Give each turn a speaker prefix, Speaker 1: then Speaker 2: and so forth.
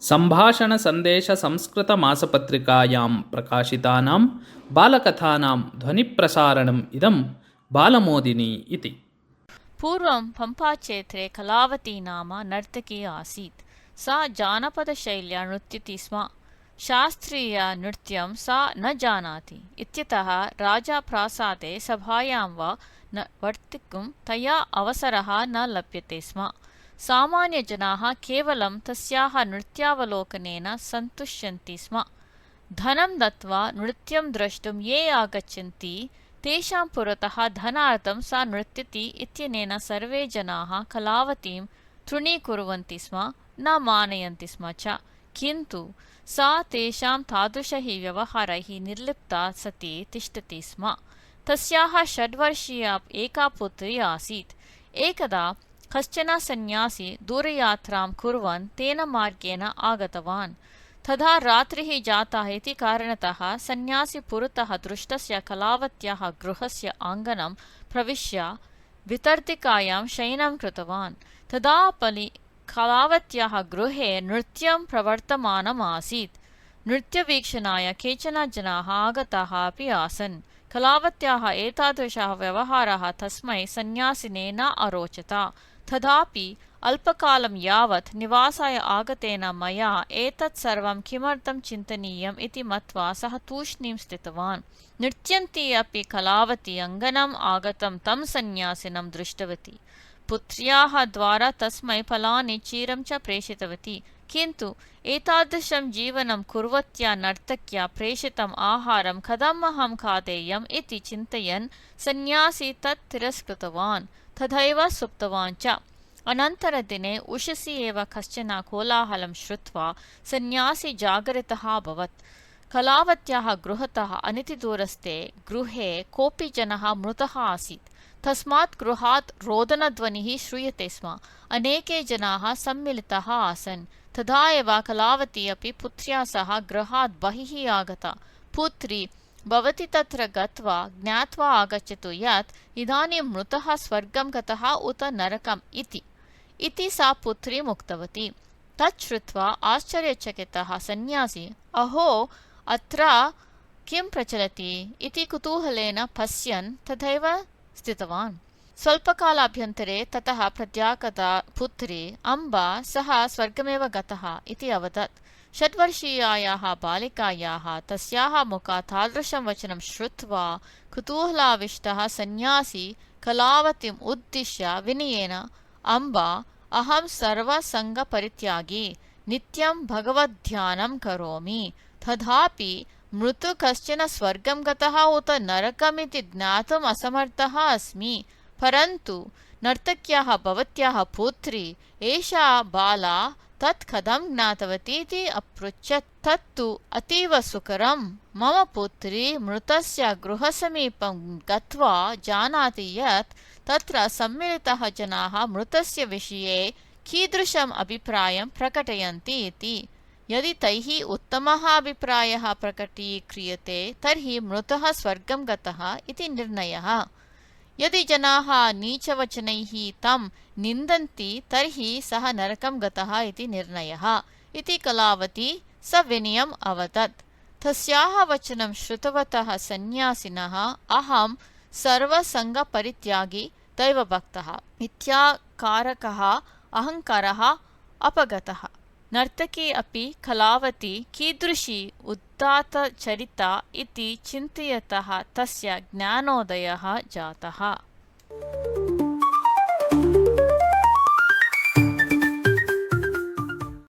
Speaker 1: सम्भाषणसन्देशसंस्कृतमासपत्रिकायां प्रकाशितानां बालकथानां ध्वनिप्रसारणम् इदं बालमोदिनी इति।
Speaker 2: पूर्वं पम्पाक्षेत्रे कलावती नाम नर्तकी आसीत्। सा जानपदशैल्या नृत्यति स्म। शास्त्रीयनृत्यं सा न जानाति इत्यतः राजा प्रासादे सभायां वा वर्तितुं तया अवसरः न लभ्यते स्म। सामान्यजनाः केवलं तस्याः नृत्यावलोकनेन सन्तुष्यन्ति स्म। धनं दत्त्वा नृत्यं द्रष्टुं ये आगच्छन्ति तेषां पुरतः धनार्थं सा नृत्यति इत्यनेन सर्वे जनाः कलावतीं तृणीकुर्वन्ति स्म, न मानयन्ति स्म च। किन्तु सा तेषां तादृशैः व्यवहारैः निर्लिप्ता सती तिष्ठति स्म। तस्याः 6 वर्षीया एका पुत्री आसीत्। एकदा कश्चन सन्न्यासी दूरयात्रां कुर्वन् तेन मार्गेण आगतवान्। तदा रात्रिः जाता इति कारणतः सन्न्यासी पुरतः दृष्टस्य कलावत्याः गृहस्य आङ्गणं प्रविश्य वितर्तिकायां शयनं कृतवान्। तदा कलावत्याः गृहे नृत्यं प्रवर्तमानम् आसीत्। नृत्यवीक्षणाय केचन जनाः आगताः अपि आसन्। कलावत्याः एतादृशः व्यवहारः तस्मै सन्न्यासिने न अरोचत। तथापि अल्पकालं यावत् निवासाय आगतेन मया एतत् सर्वं किमर्थं चिन्तनीयम् इति मत्वा सः तूष्णीं स्थितवान्। नृत्यन्ती अपि कलावती अङ्गणम् आगतं तं सन्न्यासिनं दृष्टवती। पुत्र्याः द्वारा तस्मै फलानि क्षीरं च प्रेषितवती। किन्तु एतादृशं जीवनं कुर्वत्या नर्तक्या प्रेषितम् आहारं कथम् अहं खादेयम् इति चिन्तयन् सन्न्यासी तत् तिरस्कृतवान्, तथैव सुप्तवान् च। अनन्तरदिने उषसि एव कश्चन कोलाहलं श्रुत्वा सन्न्यासी जागरितः अभवत्। कलावत्याः गृहतः अनतिदूरस्थे गृहे कोऽपि जनः मृतः आसीत्। तस्मात् गृहात् रोदनध्वनिः श्रूयते स्म। अनेके जनाः सम्मिलिताः आसन्। तदा एव कलावती अपि पुत्र्या सह गृहात् बहिः आगता। पुत्री, भवती तत्र गत्वा ज्ञात्वा आगच्छतु यत् इदानीं मृतः स्वर्गं गतः उत नरकम् इति सा पुत्रीम् उक्तवती। तत् श्रुत्वा आश्चर्यचकितः सन्न्यासी अहो अत्र किं प्रचलति इति कुतूहलेन पश्यन् तथैव स्थितवान्। स्वल्पकालाभ्यन्तरे ततः प्रत्यागता पुत्री अम्बा सः स्वर्गमेव गतः इति अवदत्। 6 वर्षीयायाः बालिकायाः तस्याः मुखात् तादृशं वचनं श्रुत्वा कुतूहलाविष्टः सन्न्यासी कलावतीम् उद्दिश्य विनयेन अम्बा, अहं सर्वसङ्गपरित्यागी, नित्यं भगवद्ध्यानं करोमि। तथापि मृतु कश्चन स्वर्गं गतः उत नरकमिति ज्ञातुम् असमर्थः अस्मि। परन्तु नर्तक्याः भवत्याः पुत्री एषा बाला तत् कथं ज्ञातवती इति अपृच्छत्। तत्तु अतीव सुकरं। मम पुत्री मृतस्य गृहसमीपं गत्वा जानाति यत् तत्र सम्मिलिताः जनाः मृतस्य विषये कीदृशम् अभिप्रायं प्रकटयन्ति इति। यदि तैः उत्तमः अभिप्रायः प्रकटीक्रियते तर्हि मृतः स्वर्गं गतः इति निर्णयः। यदि जनाः नीचवचनैः तं निन्दन्ति तर्हि सः नरकं गतः इति निर्णयः इति कलावती सविनयम् अवदत्। तस्याः वचनं श्रुतवतः सन्न्यासिनः अहं सर्वसङ्गपरित्यागी दैवभक्तः इत्याकारकः अहङ्कारः अपगतः। नर्तकी अपि कलावती कीदृशी उदात्तचरिता इति चिन्तयतः तस्य ज्ञानोदयः जातः।